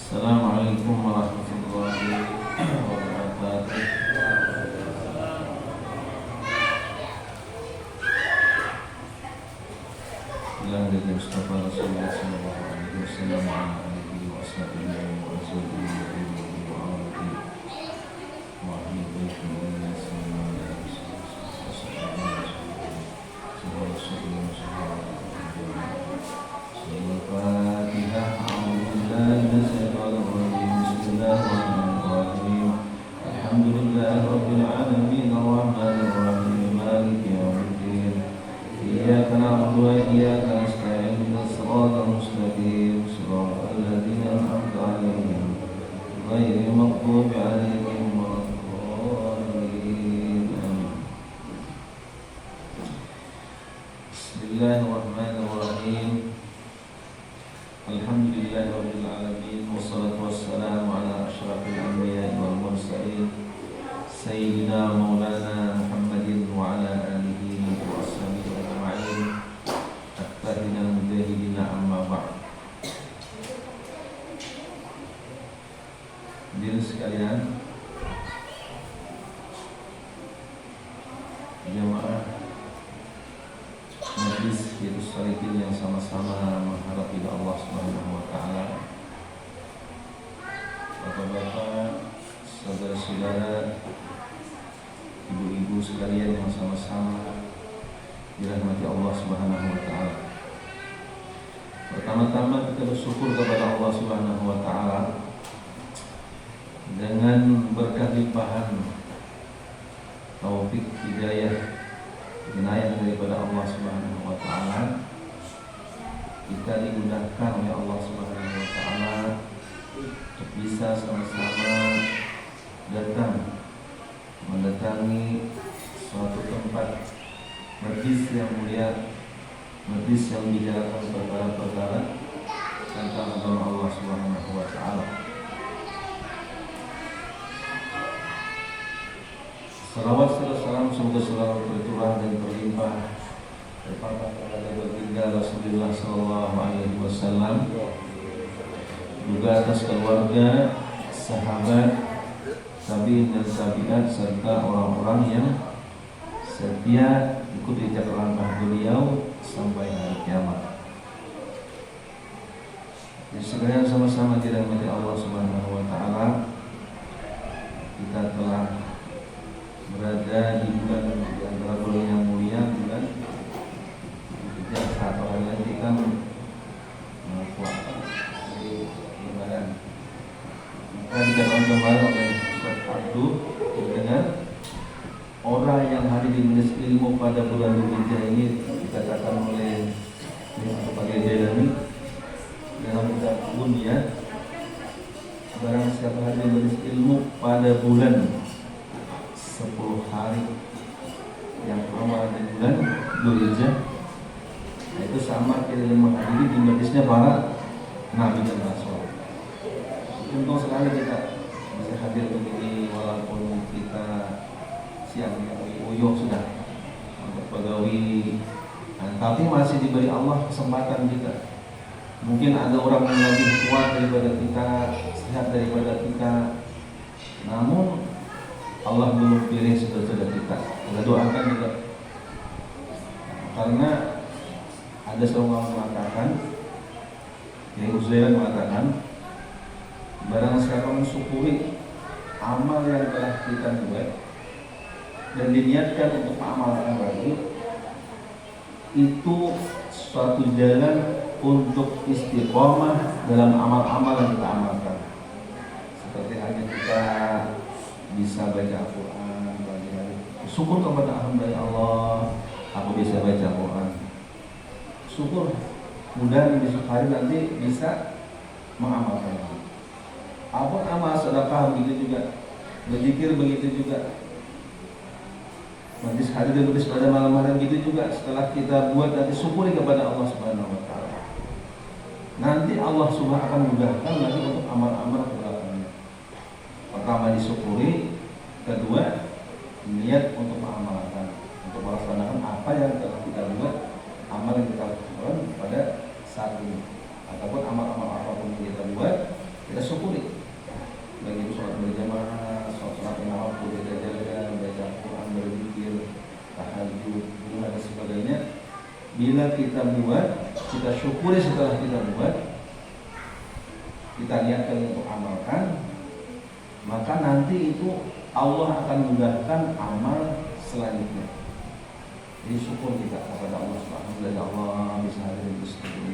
Assalamualaikum warahmatullahi wabarakatuh. Bilang dari Mustafa Rasulullah sallallahu alaihi wasallam wa alihi wa sahbihi wa azwajihi wa awlihi wa ahli baiti wa sallallahu alaihi wasallam. Al-Fatihah. A'udzubillahi minasyaitonir rajim. Bismillahirrahmanirrahim. Alhamdulillahirabbil alamin arrahmanir rahim maliki yaumiddin. Iyyaka na'budu wa iyyaka nasta'in. Ihdinas-siratal mustaqim. Shiratal ladzina an'amta 'alaihim ghairil maghdubi 'alaihim waladdallin. Bismillahirrahmanirrahim. Alhamdulillahirabbil alamin wassalatu wassalamu ala asyrafil anbiya'i wal mursalin sayyidina maulana Muhammadin wa ala alihi wa ashabihi ajma'in. At-tahina mujahidina amma ba'd. Hadirin sekalian, jamaah majlis Riyadhus Shalihin yang sama-sama mengharap ridha Allah Subhanahu wa taala. Bapak-bapak, saudara-saudara, ibu-ibu sekalian yang sama-sama dirahmati Allah Subhanahu wa taala. Pertama-tama kita bersyukur kepada Allah Subhanahu wa taala dengan berkah limpahan taufik hidayah inayah daripada Allah Subhanahu wa taala, kita dimudahkan oleh Allah Subhanahu wa taala untuk bisa sama-sama mendatangi majlis yang mulia, majlis yang membicarakan perkara-perkara tentang agama Allah Subhanahu wa taala. Salawat serta salam semoga selalu bercurah dan berlimpah kepada baginda Rasulullah sallallahu alaihi wasallam, juga atas keluarga, sahabat, tabi'in dan tabi'at serta orang-orang yang setia ikut jejak langkah beliau sampai hari kiamat. Jadi sekalian sama-sama dirahmati Allah Subhanahu wa taala, kita telah berada di bulan di antara bulan yang mulia, bulan Dzulhijjah. Satu hari lagi kita puasa di Ramadan. Maka dikatakan kembali oleh Ustaz Abdul dengan orang yang hadir di majelis ilmu pada bulan Dzulhijjah ini dikatakan oleh sebagai Jalani dalam kitab Bunya, barang siapa hadir di majelis ilmu pada bulan 10 hari yang pertama di bulan Dzulhijjah, itu sama kita menghadiri di majelisnya para nabi dan rasul. Untung sekali kita bisa hadir begini walaupun kita siang uyuh sudah untuk pegawai, tapi masih diberi Allah kesempatan kita. Mungkin ada orang yang lebih kuat daripada kita, sehat daripada kita, namun Allah belum pilih saudara-saudara kita. Kita doakan juga, karena ada seorang mengatakan, yang Uzairan mengatakan, barang siapa mensyukuri amal yang telah kita buat dan diniatkan untuk mengamalkan lagi, itu suatu jalan untuk istiqomah dalam amal-amal yang kita amalkan. Seperti hanya kita bisa baca Al-Quran pagi-hari, syukur kepada Alhamdulillah Allah, aku bisa baca Al-Quran. Syukur, mudah besok hari nanti bisa mengamalkan lagi. Apa amal sedekah begitu juga, berzikir begitu juga, majlis hadir dan majlis pada malam-malam gitu juga. Setelah kita buat nanti syukuri kepada Allah Subhanahu wa taala. Nanti Allah Subhanahu akan mudahkan lagi untuk amal-amal kebelakangnya. Pertama disyukuri, kedua niat untuk mengamalkan, untuk melaksanakan apa yang telah kita buat, amal yang kita lakukan pada saat ini, ataupun amal-amal apapun yang kita buat, kita syukuri. Bagi sholat berjamaah, sholat lima waktu kita jaga, baca Al-Quran, berzikir, tahajud, dan sebagainya. Bila kita buat, kita syukuri setelah kita buat, kita niatkan untuk amalkan, maka nanti itu Allah akan mudahkan amal selanjutnya. Jadi syukur kita kepada Allah Subhanahu wa taala, Allah bisa hadir di sini.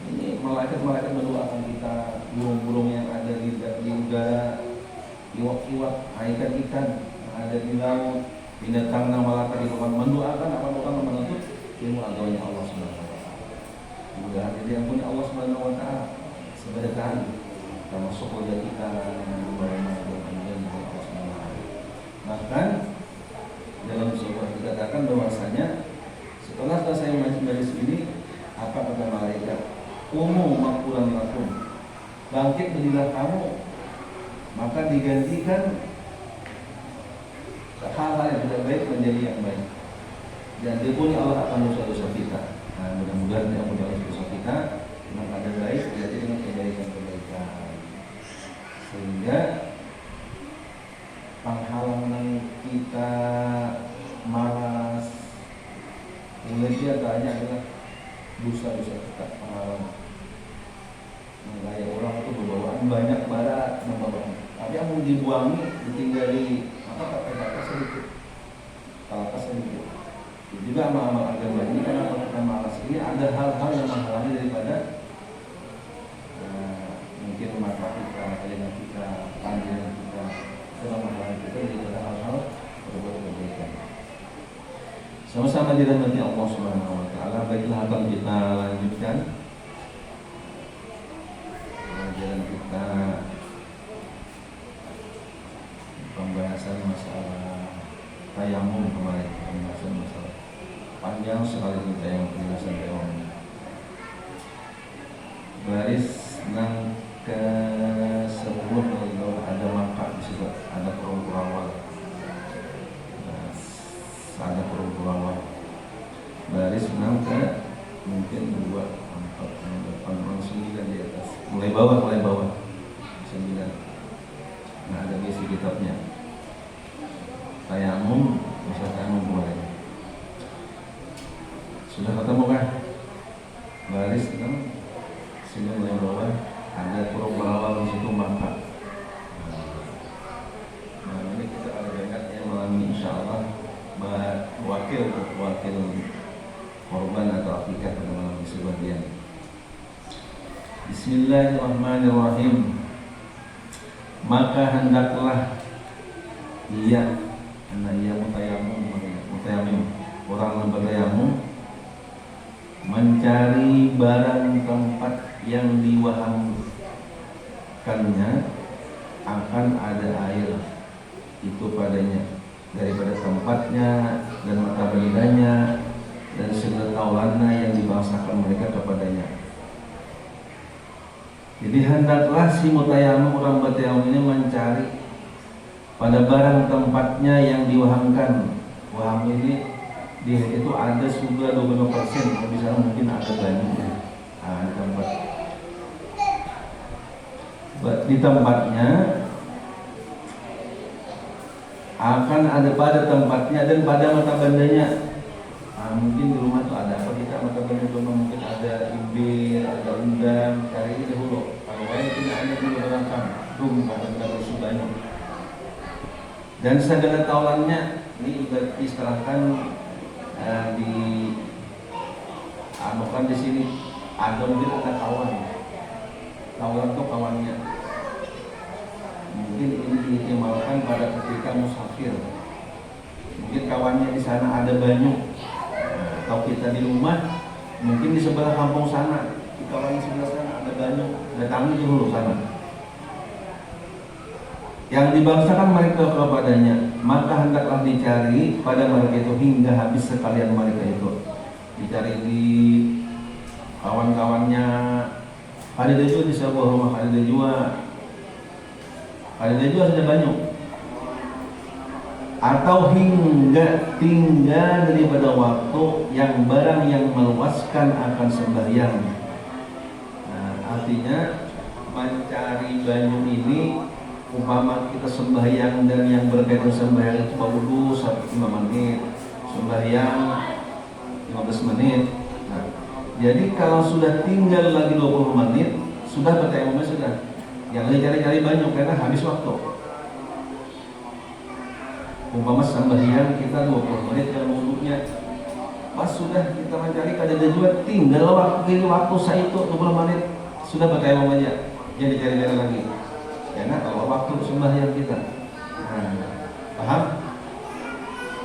Ini malaikat-malaikat mendoakan kita, burung-burung yang ada di udara, iwak-iwak, ikan-ikan yang ada di laut, binatang yang melata di tempat, mendoakan apa orang menuntut ilmu agamanya Allah Subhanahu wa taala. Mudah-mudahan diampuni Allah Subhanahu wa taala seberkah termasuk wajah kita yang berbahagia dengan Allah Subhanahu wa taala. Bahkan dalam sebuah dikatakan bahwasanya setelah selesai majlis ini, apa kata malaikat? Umu maghfuran lakum, bangkit berilah kamu, maka digantikan hal-hal yang tidak baik menjadi yang baik, dan diampuni Allah akan dosa-dosa kita. Nah, mudah-mudahan diampuni Allah dosa kita, dengan ada baik jadi dengan kebaikan-kebaikan, sehingga penghalangan kita malas mulai dia tanya adalah dosa-dosa kita, penghalangan. Kayak orang itu berbawaan banyak barat membawa, tapi yang mau dibuangi ditinggali apa kata-kata sedikit, kata sedikit. Juga amal-amal agama ini karena kita malas ini ada hal-hal yang menghalangi daripada mungkin mata kita, telinga kita, pandangan kita, dalam menghalangi kita daripada hal-hal berbuat kebaikan. Sama-sama dirahmati Allah Subhanahu wa taala. Baiklah, akan kita lanjutkan pelajaran kita, pembahasan masalah tayamum kemarin, pembahasan masalah panjang sekali kita yang penjelasan tayamum. Baris nang ke 10 kalau ada mangkak di situ, ada kurung-kurang ada kurung-kurang baris nang ke mungkin 2, 4, 8, 9 di atas, mulai bawah 9. Nah, ada isi kitabnya tayamum, bisa tayamum kemarin. Sudah ketemu kan? Baris kan sini mulai bawah, ada kurung berawal di situ mangkak. Nah, ini kita ada ingatnya malam ini insyaallah wakil korban atau akikat pada malam sebagian. Bismillahirrahmanirrahim. Maka hendaklah ia mutayamim orang yang bertayamum mencari barang tempat yang diwahamkannya akan ada air itu padanya daripada tempatnya dan mata bendanya dan segala taulannya yang dibangsakan mereka kepadanya. Jadi hendaklah si mutayamim orang bertayamum ini mencari pada barang tempatnya yang diwahamkan. Waham ini dia itu ada sudah 20%, misalnya mungkin ada banyak di tempat di tempatnya akan ada pada tempatnya dan pada mata bandanya. Mungkin di rumah tuh ada apa kita mata banda rumah, mungkin ada imbir, ada undang, cari ini dahulu. Kalau lain tidak ada di belakang pada benda banyak. Dan segala taulannya ini juga istilahkan di anukan di sini ada mungkin ada kawan tuh kawannya mungkin ini diistimalkan pada ketika musafir, mungkin kawannya di sana ada banyak, atau kita di rumah mungkin di sebelah kampung sana di kawan sebelah sana ada banyak, datangi dulu sana yang dibangsakan mereka kepadanya, maka hendaklah dicari pada mereka itu hingga habis sekalian mereka itu. Dicari di kawan-kawannya, ada juga di sebuah rumah, ada juga sudah banyak. Atau hingga tinggal daripada waktu yang barang yang meluaskan akan sembahyang. Nah, artinya mencari banyu ini umpama kita sembahyang dan yang berkaitan sembahyang itu wudhu 5 menit, sembahyang 15 menit. Nah, jadi kalau sudah tinggal lagi 20 menit, sudah bertayamumnya sudah. Jangan cari-cari banyak karena habis waktu. Umpama sembahyang kita 20 menit dalam wudhunya, pas sudah kita mencari kada tujuan, tinggal waktu saya itu 20 menit, sudah bertayamum aja. Jangan dicari-cari lagi. Karena kalau waktu sembahyang kita, paham?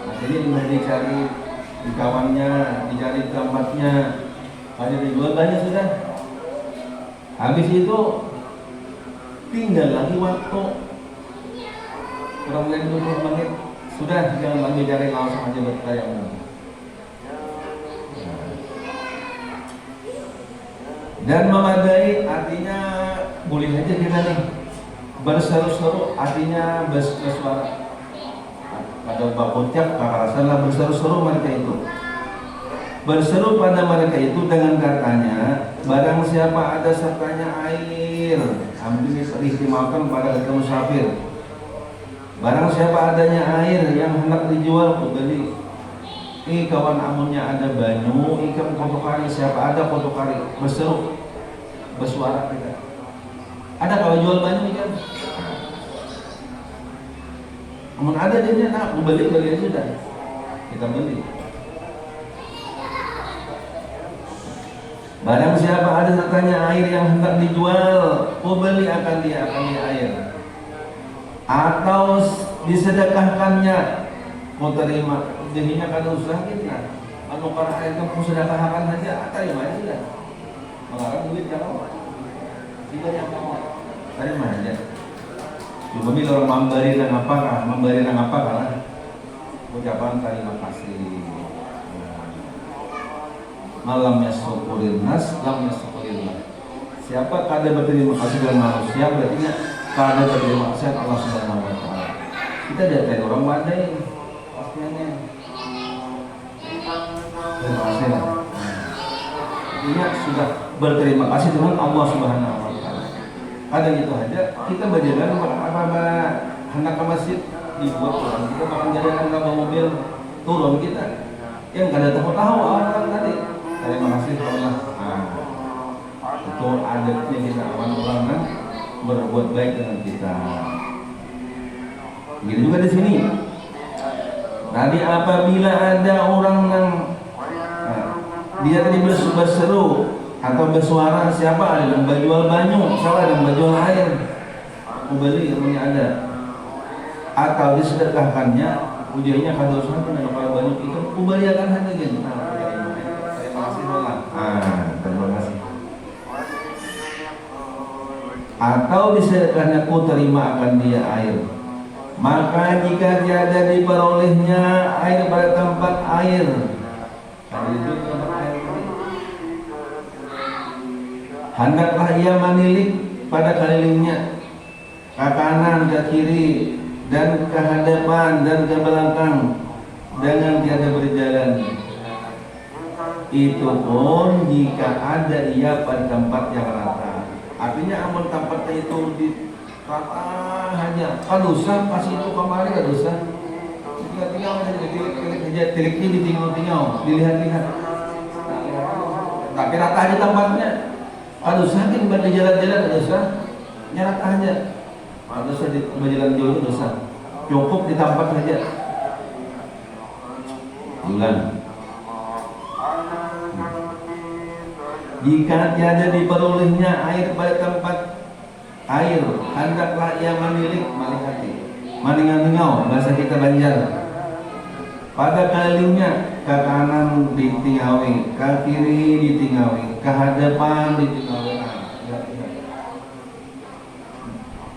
Akhirnya sudah dicari di kawannya, dicari tempatnya, ada dijual banyak sudah. Habis itu tinggal lagi waktu kurang lebih 20 menit, sudah jangan lagi cari langsung aja bertayamum. Dan memadai artinya boleh aja kita nih. Berseru-seru artinya bersuara. Pada bab ucap karasanlah berseru-seru mereka itu. Berseru pada mereka itu dengan katanya, barang siapa ada sertanya air, ambil diistimalkan pada ketika musafir. Barang siapa adanya air yang hendak dijual beli. Kawan amunnya ada banyu, ikan potokari, siapa ada potokari, berseru, bersuara kita. Ada kalau jual banyak ikan. Namun ada dia nak beli sudah. Kita beli. Barang siapa ada sertanya air yang hendak dijual, beli akan dia air. Atau disedekahkannya, mau terima, jadinya kan usaha kita. Anu para air kamu sedekahkan saja, terima sudah. Mengarang duit kalau tidak yang kamu. Tadi mana aja? Cuma bila orang memberi dan apakah ucapan terima kasih. malam yaskurin nas lam yaskurillah. Siapa kada berterima kasih dengan manusia berarti kada berterima kasih Allah Subhanahu wa taala. Kita dari orang pandai pastinya. Terima kasih. Artinya sudah berterima kasih dengan Allah Subhanahu wa taala. Ada gitu aja kita berjalan apa hendak ke masjid dibuat orang kita makan jalan ke mobil turun kita yang kada tahu orang tadi. Terima kasih Allah. Itu adatnya kita orang kan berbuat baik dengan kita. Begitu juga di sini. Tadi apabila ada orang yang dia tadi berseru atau bersuara, siapa ada yang berjual banyu, siapa ada yang berjual air, mau beli ilmunya ada, atau disedekahkannya, ujiannya kalau dosa pun ada kalau banyak itu, ubaliakan saja gitu. Terima kasih Allah. Terima kasih. Atau disedekahkannya ku terima akan dia air. Maka jika tiada diperolehnya air pada tempat air, hendaklah ia menilik pada kelilingnya, ke kanan, ke kiri, dan ke hadapan dan ke belakang dengan tiada berjalan. Itu pun jika ada ia pada tempat yang rata. Artinya amun tempatnya itu di rata hanya, kalau dosa kasih itu kemari kan dosa. Tinggal tiliknya ditinggal-tinggal, dilihat-lihat. Tapi rata aja tempatnya. Kalau saking pada jalan-jalan dosa, nyarat aja. Kalau dosa di berjalan jauh dosa. Cukup di tempat saja. Ulang. Jika tiada diperolehnya air pada tempat air, hendaklah ia menilik malihati. Maningal-ningal bahasa kita Banjar. Pada kelilingnya, ke kanan ditinggawi, ke kiri ditinggawi, ke hadapan ditinggawi,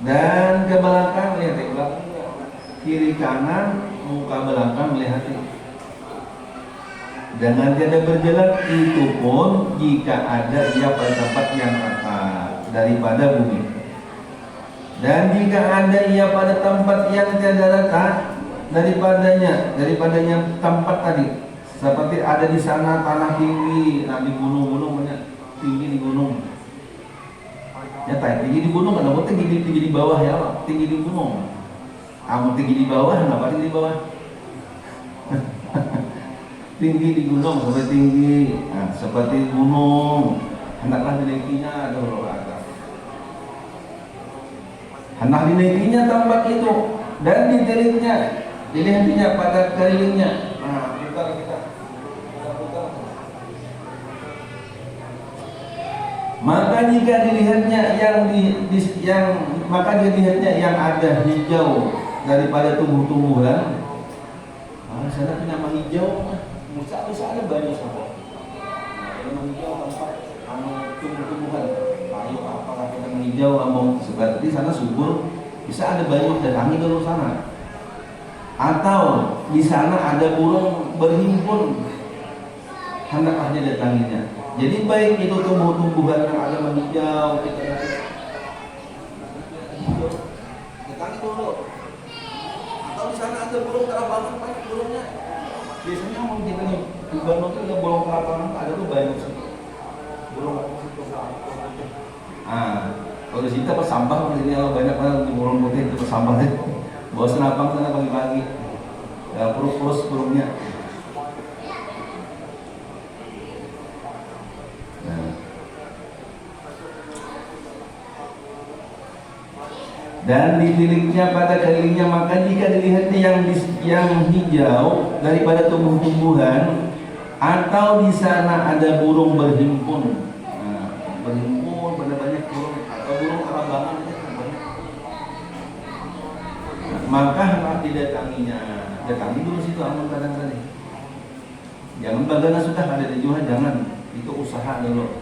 dan ke belakang lihat ke belakang, kiri kanan muka belakang melihat. Dengan tiada berjalan itu pun jika ada ia pada tempat yang rata daripada bumi. Dan jika ada ia pada tempat yang tiada rata daripadanya tempat tadi, seperti ada di sana tanah tinggi, di gunung-gunung banyak tinggi di gunung. Ya tinggi di gunung, kenapa tinggi di bawah ya Pak? Tinggi di gunung. Kamu tinggi di bawah, kenapa tinggi di bawah? Tinggi di gunung, seperti gunung, hendaklah dinaikinya ada huruf atas. Hendak dinaikinya tempat itu dan dilihatnya pada kelilingnya. Putar kita. Maka jika dilihatnya yang ada hijau daripada tumbuh-tumbuhan, sana nama hijau, bisa ada banyak sama. Nama hijau tempat tumbuh-tumbuhan, kayu apalah nama hijau, seperti sana subur, bisa ada banyak datangi ke sana. Atau di sana ada burung berhimpun, hendaklah dia datanginya. Jadi baik itu tumbuh-tumbuhan yang ada menghijau, kita datangi dulu. Atau di sana ada burung kerabangan, banyak burungnya. Biasanya mau kita nih di Bandung itu ada burung kerabangan, ada tuh banyak sih. Burung itu. Kalau di sini apa sampah, di sini kalau banyak burung putih itu sampah deh. Bawa senapang sana pagi-pagi, ya purus burungnya. Dan ditiliknya pada kelilingnya, maka jika dilihatnya yang hijau daripada tumbuh-tumbuhan, atau di sana ada burung berhimpun, berhimpun pada banyak burung atau burung kerabangan banyak. Maka hendak didatanginya, datangi dulu situ aman kadang-kadang. Jangan bagaimana sudah ada dijual, jangan, itu usaha dulu.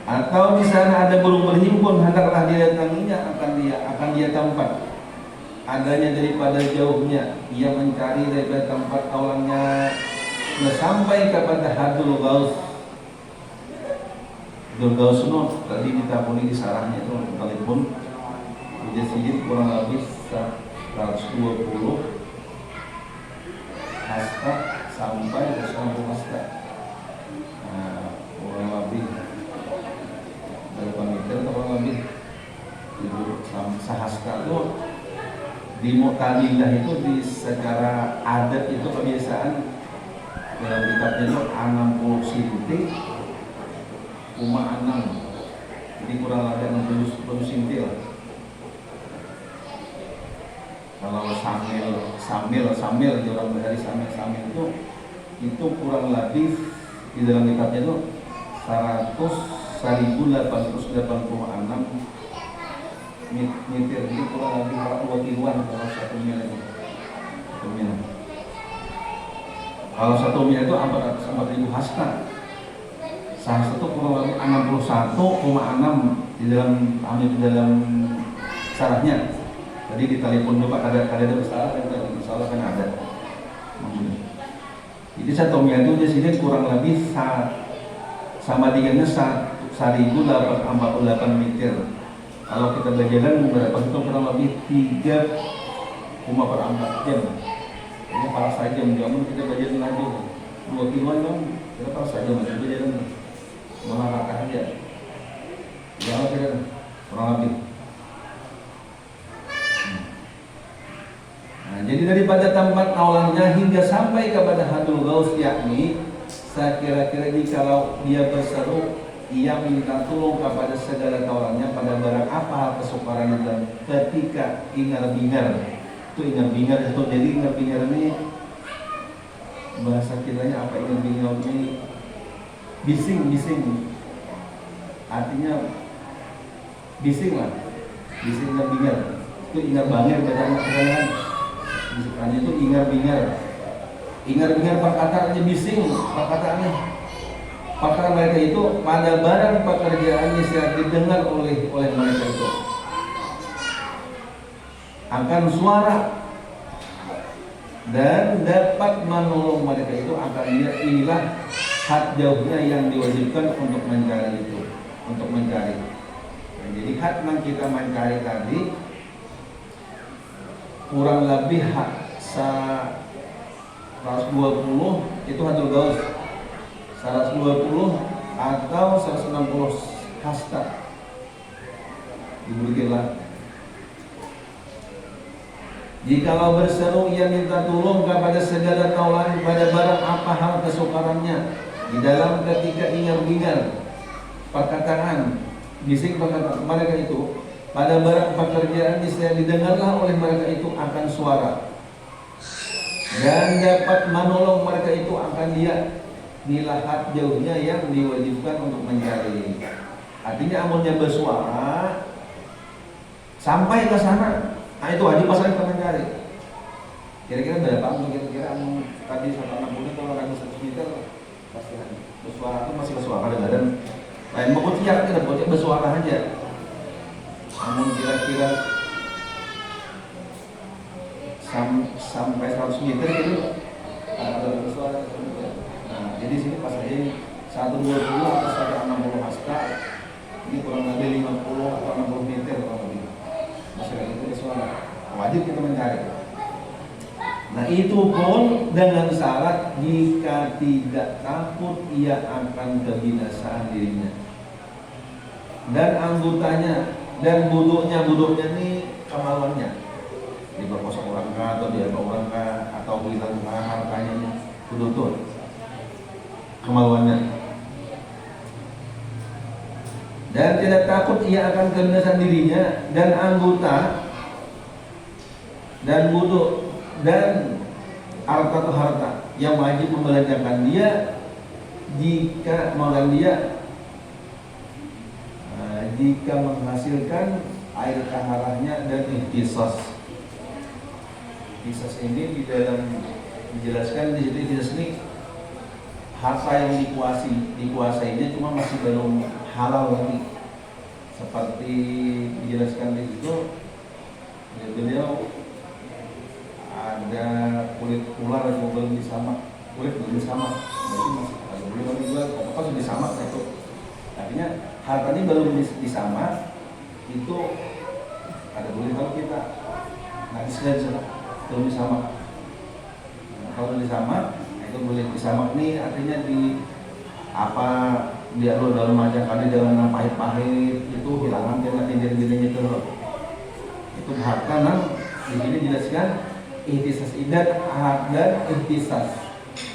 Atau di sana ada burung berhimpun, hendaklah didatanginya akan dia tempat. adanya daripada jauhnya ia mencari daripada tempat taulannya sampai kepada hadul gaus. Hadul gaus itu tadi ditapuni di sarahnya itu telepon udah sedikit kurang lebih 120 hasta sampai 160 hasta. Nah, kurang lebih berapa meter atau kurang lebih itu sahasta itu di Mu'tadilah itu di secara adat itu kebiasaan dalam kitabnya itu 60 cm 6, jadi kurang lebih 60 cm lah. Kalau samil di orang dari samil itu kurang lebih di dalam kitabnya itu 1886 meter, jadi kurang lebih 2 kiloan kalau 1 mil itu. 1 mil. Kalau 1 mil itu 400 hasta. Sahasta itu kurang lebih 61,6 di dalam sarafnya. Tadi di telepon dulu Pak ada bersalah kan tadi insyaallah kan ada. Jadi 1 mil itu di sini kurang lebih sama dengannya 1848 meter. Kalau kita berjalan berapa itu kurang lebih 3,4 jam. Ini para saja menjamin kita berjalan lagi 2 kiloan dong. Kita para saja masih berjalan melangkah aja. Ya kita kurang lebih. Nah, jadi daripada tempat taulannya hingga sampai kepada hadul gaus, yakni saya kira-kira kalau dia berseru ia minta tolong kepada segala taulannya pada barang apa hal kesukaran dan ketika ingar-bingar. Itu ingar-bingar itu, jadi ingar-bingar ini bahasa kitanya apa? Ingar-bingar ini bising artinya bising lah, bising ingar-bingar itu ingar-bangir bacaan bisikannya itu ingar-bingar perkataannya bising perkataannya. Perkara mereka itu pada barang pekerjaannya yang didengar oleh mereka itu akan suara dan dapat menolong mereka itu akan dia. Inilah had jauhnya yang diwajibkan untuk mencari itu, untuk mencari. Nah, jadi had yang kita mencari tadi kurang lebih had 120 itu hadul gaus. 120 atau 160 hasta diberikanlah. Jikalau berseru ia minta tolong kepada segala taulan pada barang apa hal kesukarannya di dalam ketika ingar-bingar perkataan bising perkataan mereka itu pada barang pekerjaan yang didengarlah oleh mereka itu akan suara dan dapat menolong mereka itu akan dia. Inilah had jauhnya yang diwajibkan untuk mencari. Artinya amunnya bersuara sampai ke sana, nah itu wajib pasal kita mencari. Kira-kira berapa? Kira-kira amun tadi 160 kalau 100 meter pasti bersuara itu masih bersuara kadang-kadang. Lain mau tiap kita boleh bersuara aja. Amun kira-kira sampai 100 meter itu ada bersuara. Jadi sini pas aja 120 atau 160 hasta ini kurang lebih 50 atau 60 meter kurang lebih. Masalah itu suara wajib kita mencari. Nah itu pun dengan syarat jika tidak takut ia akan kebinasaan dirinya dan anggotanya dan buduknya ini kemaluannya diperkosa orang kah atau diapa orang kah atau hilang hartanya buduk kemaluannya dan tidak takut ia akan kebinasaan dirinya dan anggota dan buduk dan harta yang wajib membelanjakan dia jika jika menghasilkan air taharahnya dan ihtisas. Ihtisas ini di dalam dijelaskan di situ. Ihtisas ini harta yang dikuasainya cuma masih belum halal lagi, seperti dijelaskan di situ. Beliau ular yang belum disamak, kulit belum disamak, berarti masih ada belum juga, apa sudah disamak itu. Artinya hal tadi belum disamak itu ada boleh kalau kita nanti saja belum disamak. Nah, kalau disamak itu boleh disamak nih artinya di apa dia lo dalam aja kali dalam pahit-pahit itu hilangan dia nanti jadi itu loh. Itu hak kanan di sini dijelaskan ihtisas idat hak dan ihtisas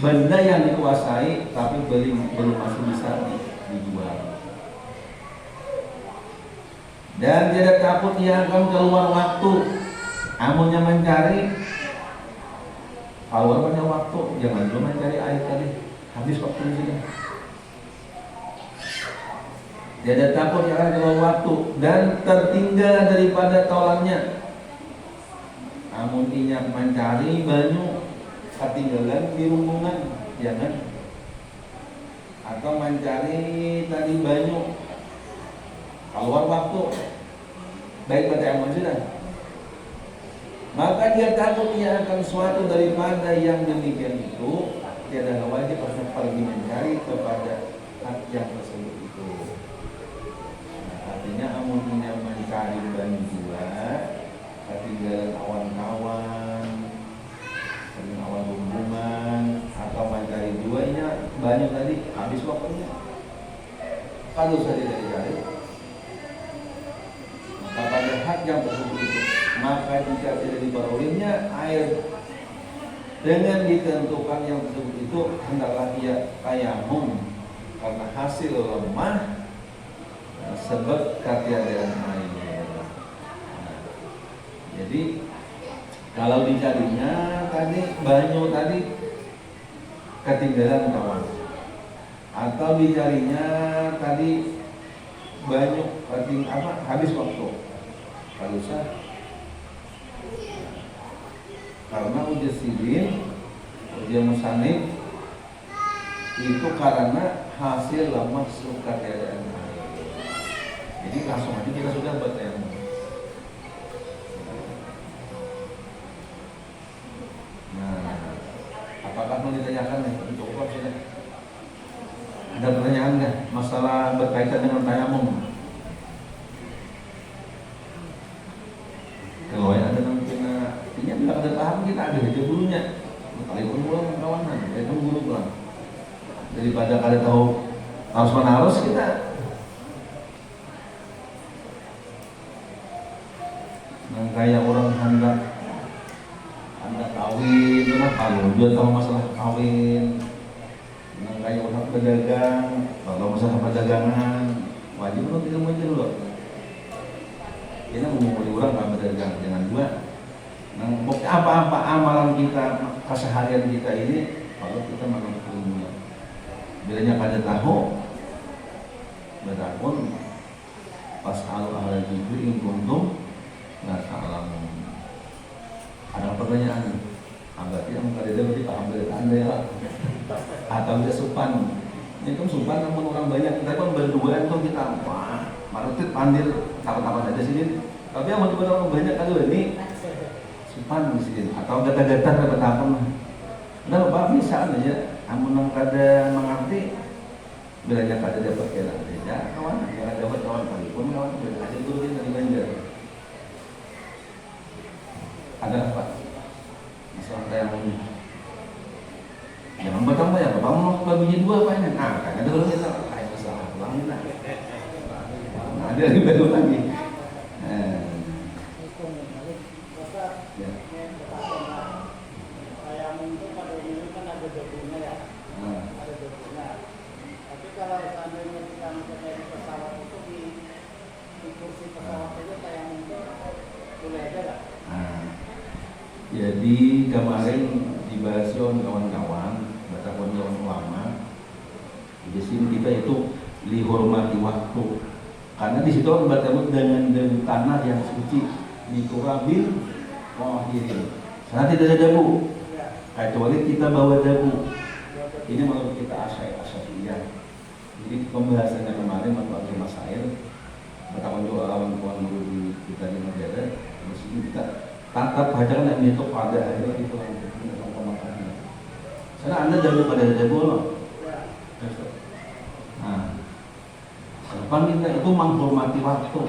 benda yang dikuasai tapi belum masih bisa dijual. Dan tidak takut ia akan keluar waktu amunnya mencari keluar banyak waktu, jangan dulu mencari air tadi habis waktu di sini. Tidak takut ia akan keluar waktu dan tertinggal daripada taulannya. Amun ia mencari banyu ketinggalan di rombongan, jangan. Atau mencari tadi banyu keluar waktu, baik pada yang sudah. Maka dia takut ia akan suatu daripada yang demikian itu, tiada wajib harus pergi mencari kepada hak yang tersebut itu. Nah, artinya amun yang mencari banyu dua, ketinggalan awan-awan, awan hubungan, atau mencari duanya banyu tadi habis waktunya. Kalau saja cari, maka pada hak yang tersebut itu, maka jika tidak diperolehnya air dengan ditentukan yang tersebut itu, hendaklah ia tayamum karena hasil lemah sebab ketiadaan air. Jadi kalau dicarinya tadi banyu tadi ketinggalan kawan, atau dicarinya tadi banyu habis waktu, kalau usah. Karena ujian sidin, ujian musanib itu karena hasil lemah suka keadaan air. Jadi langsung aja kita sudah bertemu. Nah, apakah mau ditanyakan nih? Cukup sudah. Ada pertanyaan nggak masalah berkaitan dengan tayamum? Kalau yang ada nanti ini bila ada paham kita ada aja gurunya. Kali pun pulang kawanan, itu guru pulang. Daripada kada tahu harus mana harus kita. Nah, kayak orang hendak kawin, itu mah kalau dia tahu masalah kawin. Nah, kayak orang berdagang, kalau masalah perdagangan, wajib lo ilmu aja dulu. Ini memulai orang kalau berdagang, jangan dua. Nah, apa-apa amalan kita, keseharian kita ini, kalau kita menurut ilmu. Bilanya kada tahu, berapun pas ahla dzikri in kuntum la ta'lamun. Ada pertanyaan, berarti yang kada ada berarti paham dari anda ya, atau dia supan. Ini kan supan namun orang banyak, kita kan berdua itu kita wah, marutit pandir takut-takut aja sini. Tapi yang mau orang banyak kan ini supan di sini, atau gatal-gatal dapat apa mah. Nah, bapak bisa aja, amun kada mengerti, belajar kada dapat kira beda kawan, kada dapat kawan pun kawan beda aja dulu dari Banjar. Ada apa? Masalah tayamum. Jangan bertambah ya, bapak mau babinya dua apa ini? Nah, kan ada dulu kita, kayak masalah ulangin lah. Nah, ada lagi baru lagi. Kalau seandainya kita menjadi pesawat itu di kursi pesawat itu tayamum itu boleh aja nggak? Jadi kemarin dibahas kawan-kawan, kawan-kawan ulama. Di sini kita itu dihormati waktu, karena di situ kan bertemu dengan tanah yang suci di turabil muahirin. Sana tidak ada debu, kecuali kita bawa debu. Ini menurut kita asyafiyah. Jadi pembahasannya kemarin waktu masail berkawan dua kawan-kawan guru di kita di negara, terus ini kita tatap baca kan itu pada akhirnya itu pemakan Karena Anda jago pada jago loh. Ya. Nah, depan kita itu menghormati waktu,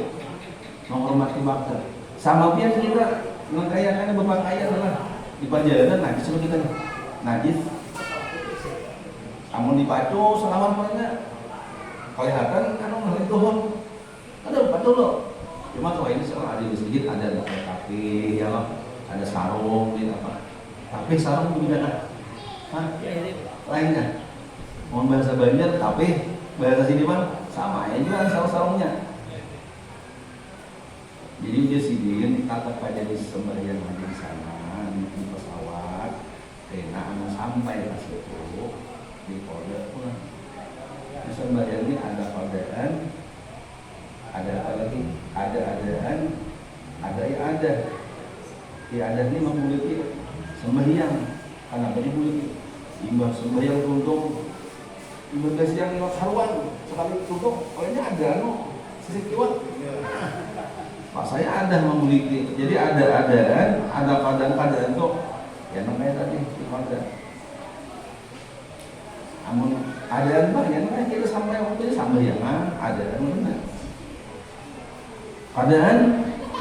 sama pian kita mengkayakan bapak kaya adalah di perjalanan najis sama kita najis. Amun dipacu selawan mereka kelihatan kan ngelihat tuhun, ada pacu loh. Cuma kalau ini sekarang ada sedikit ada kafe ya loh, ada sarung gitu apa. Tapi sarung juga ada, lainnya. Mau bahasa Banjar tapi bahasa sini bang sama aja juga sarung-sarungnya. Jadi dia sidin kata pada di sembahyang aja di sana di pesawat, karena anu sampai pas itu di kode pulang. Di sembahyang ini ada kodaan, ada apa lagi? Ada adaan, ada ibadah. Ibadah ini memiliki sembahyang, karena apa dimiliki? Imbah sembahyang untuk ibadah siang lewat haruan sekali tutup, olehnya ada no sisi kiwat. Pak saya ada memiliki, jadi ada adaan, ada keadaan tuh, ya namanya tadi ada. Namun adaan bah, ya namanya kita sampai waktu ini sampai yang ada mana? Keadaan,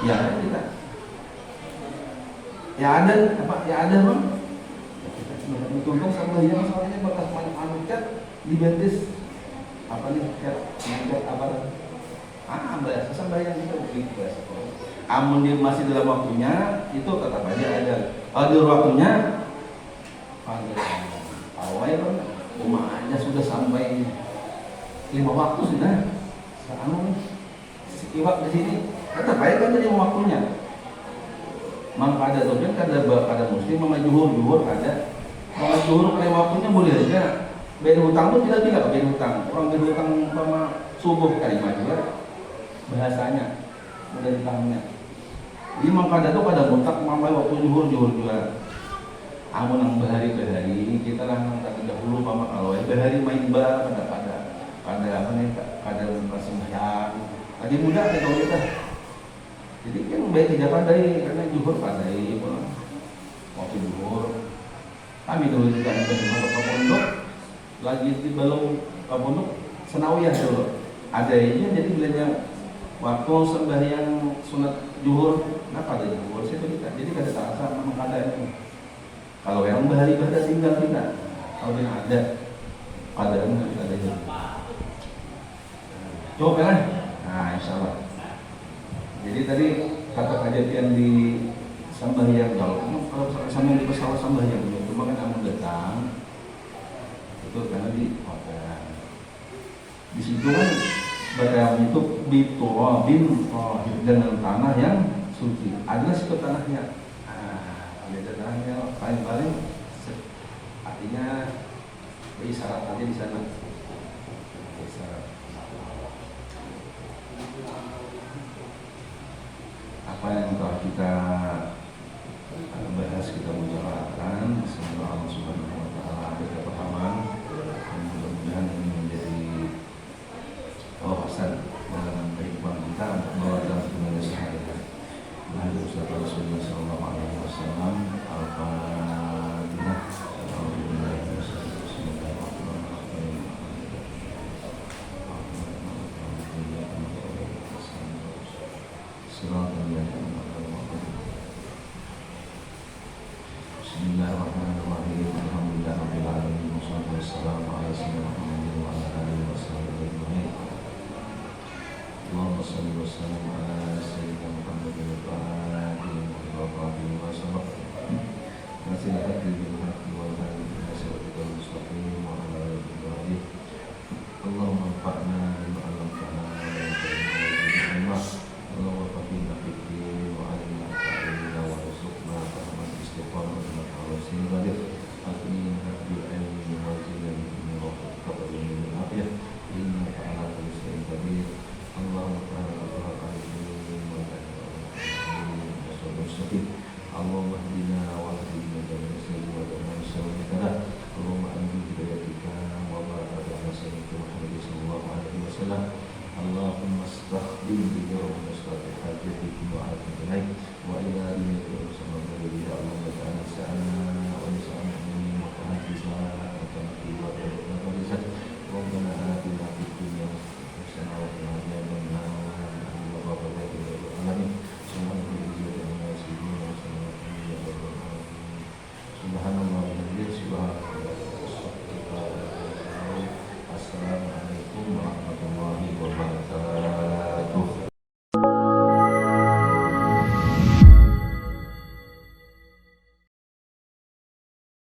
ya kita, ya ada apa? Ya ada bang. Tuntung sampai yang soalnya bekas manusia dibentis apa nih? Cat apa? Bahasa sembahyang itu begitu bahasa. Amun dia masih dalam waktunya itu tetap aja ada. Kalau di waktunya panggil awalnya kan rumahnya sudah sampai 5 waktu sudah. Sekarang iwak di sini tetap aja kan dari waktunya. Maka ada tuh kan ada muslim sama juhur ada. Kalau juhur pada waktunya boleh aja. Bayar hutang pun tidak bayar hutang. Orang bayar hutang sama subuh kalimat juga. Bahasanya udah ditanya. Jadi maka tuh pada kontak mampai waktu juhur juga. Amun nang bahari kita lah nang dahulu pama kalau bahari main bar pada apa nih pada sembahyang. Tadi muda kita kita. Jadi kan baik tidak pandai karena juhur pandai waktu juhur. Kami dulu juga ada ke pondok lagi di belum ke pondok senawiyah dulu. Ada ini jadi bilangnya waktu sembahyang sunat juhur, kenapa ada juhur? Saya tidak. Jadi kada terasa memang ada ini. Kalau yang bahari pada tinggal tidak. Kalau yang ada, pada yang ada juhur. Coba kan? Nah, insya Allah. Jadi tadi kata kejadian di sembahyang kalau sama di pesawat sembahyang cuma kan kamu datang itu karena di hotel. Di situ kan Badam itu biturabin dengan tanah yang suci. Ada situ tanahnya. Ada tanahnya paling artinya isyarat aja di sana. Isyarat. Apa yang telah kita bahas kita bicarakan, semoga Allah Subhanahu Wa Taala beri kepahaman dan mudah-mudahan ini menjadi wawasan dalam kehidupan kita untuk membawa dalam dunia sehari-hari. Nabi Rasulullah Sallallahu Alaihi Wasallam Al-Fatihah. Bismillahirrahmanirrahim. Alhamdulillahirabbil alamin. Wassalatu wassalamu ala sayyidina Muhammadin wa ala alihi washabihi ajma'in. Allahumma shalli wa sallim ala sayyidina Muhammadin wa ala alihi wa sahbihi. Nasihat bil haqqi wal hadi ila siratal mustaqim wa ala alihi. Allahumma anfa'na bima 'allamtana wa 'allimna Allahumma faqihna fid-din wa 'allimna ta'wila wa rizqna fahman istiqamah wa tawassul badir. Amin bil ilmi wa zidni min rahmatika wa min afiyah. Innaka 'ala kulli shay'in qadir. Allahumma ta'ala al-qadim wa Allahumma hdina wa hdina jami'a sayyidina wa jami'a sayyidina Allahumma anbi hidayatika wa barakatuh sayyidina Muhammad sallallahu alaihi wasallam. Allahumma astaghfir bi rahmatika hajati